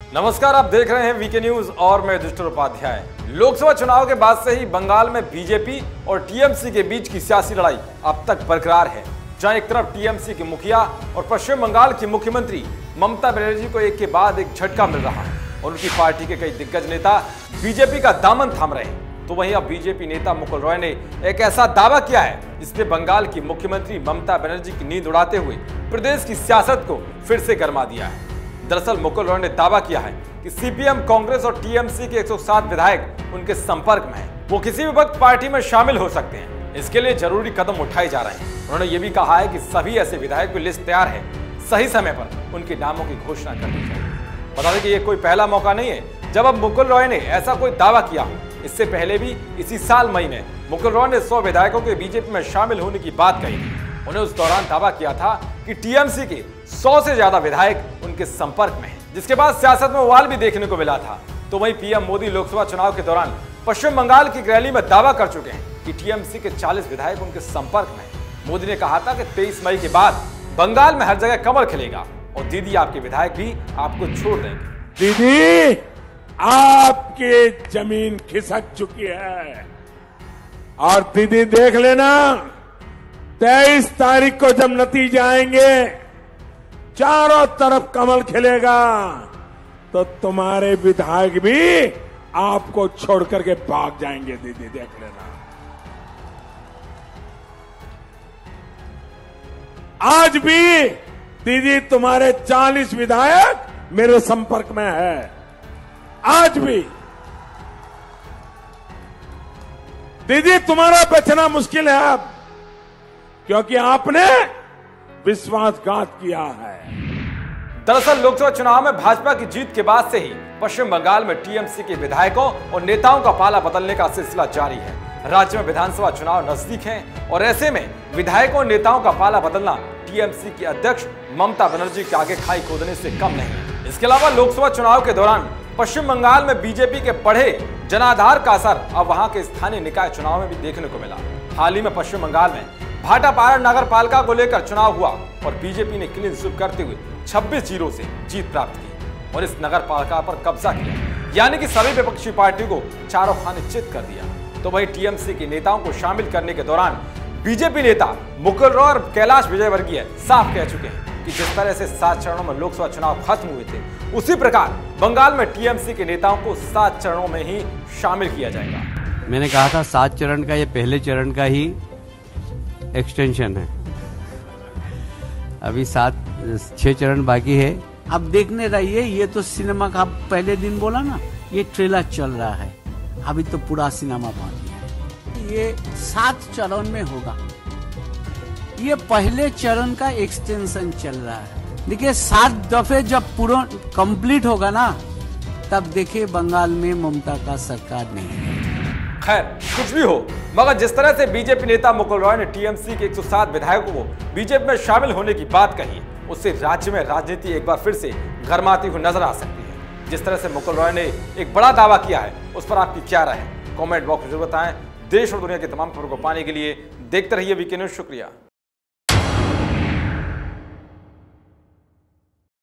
नमस्कार, आप देख रहे हैं वीके न्यूज और मैं युधिष्ठिर उपाध्याय। लोकसभा चुनाव के बाद से ही बंगाल में बीजेपी और टीएमसी के बीच की सियासी लड़ाई अब तक बरकरार है, जहां एक तरफ टीएमसी के मुखिया और पश्चिम बंगाल की मुख्यमंत्री ममता बनर्जी को एक के बाद एक झटका मिल रहा है और उनकी पार्टी के कई दिग्गज नेता बीजेपी का दामन थाम रहे हैं। तो वहीं अब बीजेपी नेता मुकुल रॉय ने एक ऐसा दावा किया है जिसने बंगाल की मुख्यमंत्री ममता बनर्जी की नींद उड़ाते हुए प्रदेश की सियासत को फिर से गरमा दिया है। दरअसल मुकुल रॉय ने दावा किया है कि सीपीएम, कांग्रेस और टीएमसी के 107 विधायक उनके संपर्क में हैं। वो किसी भी वक्त पार्टी में शामिल हो सकते हैं। इसके लिए जरूरी कदम उठाए जा रहे हैं। उन्होंने ये भी कहा है कि सभी ऐसे विधायक की लिस्ट तैयार है, सही समय पर उनके नामों की घोषणा कर दी जाएगी। बता दें कि ये कोई पहला मौका नहीं है जब अब मुकुल रॉय ने ऐसा कोई दावा किया हो। इससे पहले भी इसी साल मई में मुकुल रॉय ने 100 विधायकों के बीजेपी में शामिल होने की बात कही थी। उन्हें उस दौरान दावा किया था कि टीएमसी के 100 से ज्यादा विधायक उनके संपर्क में हैं, जिसके बाद सियासत में उबाल भी देखने को मिला था। तो वहीं पीएम मोदी लोकसभा चुनाव के दौरान पश्चिम बंगाल की रैली में दावा कर चुके हैं कि टीएमसी के 40 विधायक उनके संपर्क में हैं। मोदी ने कहा था कि 23 मई के बाद बंगाल में हर जगह कमल खिलेगा और दीदी आपके विधायक भी आपको छोड़ देंगे। दीदी, आपकी जमीन खिसक चुकी है और दीदी देख लेना, 23 तारीख को जब नतीजे आएंगे, चारों तरफ कमल खिलेगा तो तुम्हारे विधायक भी आपको छोड़ करके भाग जाएंगे। दीदी देख लेना। आज भी दीदी तुम्हारे 40 विधायक मेरे संपर्क में है। आज भी दीदी तुम्हारा बचना मुश्किल है अब, क्योंकि आपने विश्वासघात किया है। दरअसल लोकसभा चुनाव में भाजपा की जीत के बाद से ही पश्चिम बंगाल में टीएमसी के विधायकों और नेताओं का पाला बदलने का सिलसिला जारी है। राज्य में विधानसभा चुनाव नजदीक हैं और ऐसे में विधायकों और नेताओं का पाला बदलना टीएमसी की अध्यक्ष ममता बनर्जी के आगे खाई खोदने से कम नहीं। इसके अलावा लोकसभा चुनाव के दौरान पश्चिम बंगाल में बीजेपी के बढ़े जनाधार का असर अब वहां के स्थानीय निकाय चुनाव में भी देखने को मिला। हाल ही में पश्चिम बंगाल में भाटापारा नगर पालिका को लेकर चुनाव हुआ और बीजेपी ने क्लीन स्वीप करते हुए 26-0 से जीत प्राप्त की और इस नगर पालिका पर कब्जा किया, यानी कि सभी विपक्षी पार्टियों को चारों खाने चित कर दिया। तो वहीं टीएमसी के नेताओं को शामिल करने के दौरान बीजेपी नेता मुकुल रॉय और कैलाश विजयवर्गीय साफ कह चुके हैं कि जिस तरह से 7 चरणों में लोकसभा चुनाव खत्म हुए थे, उसी प्रकार बंगाल में टीएमसी के नेताओं को 7 चरणों में ही शामिल किया जाएगा। मैंने कहा था 7 चरण का, ये पहले चरण का ही एक्सटेंशन है। अभी 6 चरण बाकी है। अब देखने रहिए, ये तो सिनेमा का पहले दिन बोला ना, ये ट्रेलर चल रहा है, अभी तो पूरा सिनेमा बाकी है। ये 7 चरण में होगा। ये पहले चरण का एक्सटेंशन चल रहा है। देखिए 7 दफे जब पूरा कंप्लीट होगा ना, तब देखिए बंगाल में ममता का सरकार नहीं है। खैर कुछ भी हो, मगर जिस तरह से बीजेपी नेता मुकुल रॉय ने टीएमसी के 107 विधायकों को बीजेपी में शामिल होने की बात कही, उससे राज्य में राजनीति एक बार फिर से गरमाती हुई नजर आ सकती है। जिस तरह से मुकुल रॉय ने एक बड़ा दावा किया है, उस पर आपकी क्या राय है? कमेंट बॉक्स में जरूर बताएं। देश और दुनिया की तमाम खबरों को पाने के लिए देखते रहिए वीके न्यूज। शुक्रिया।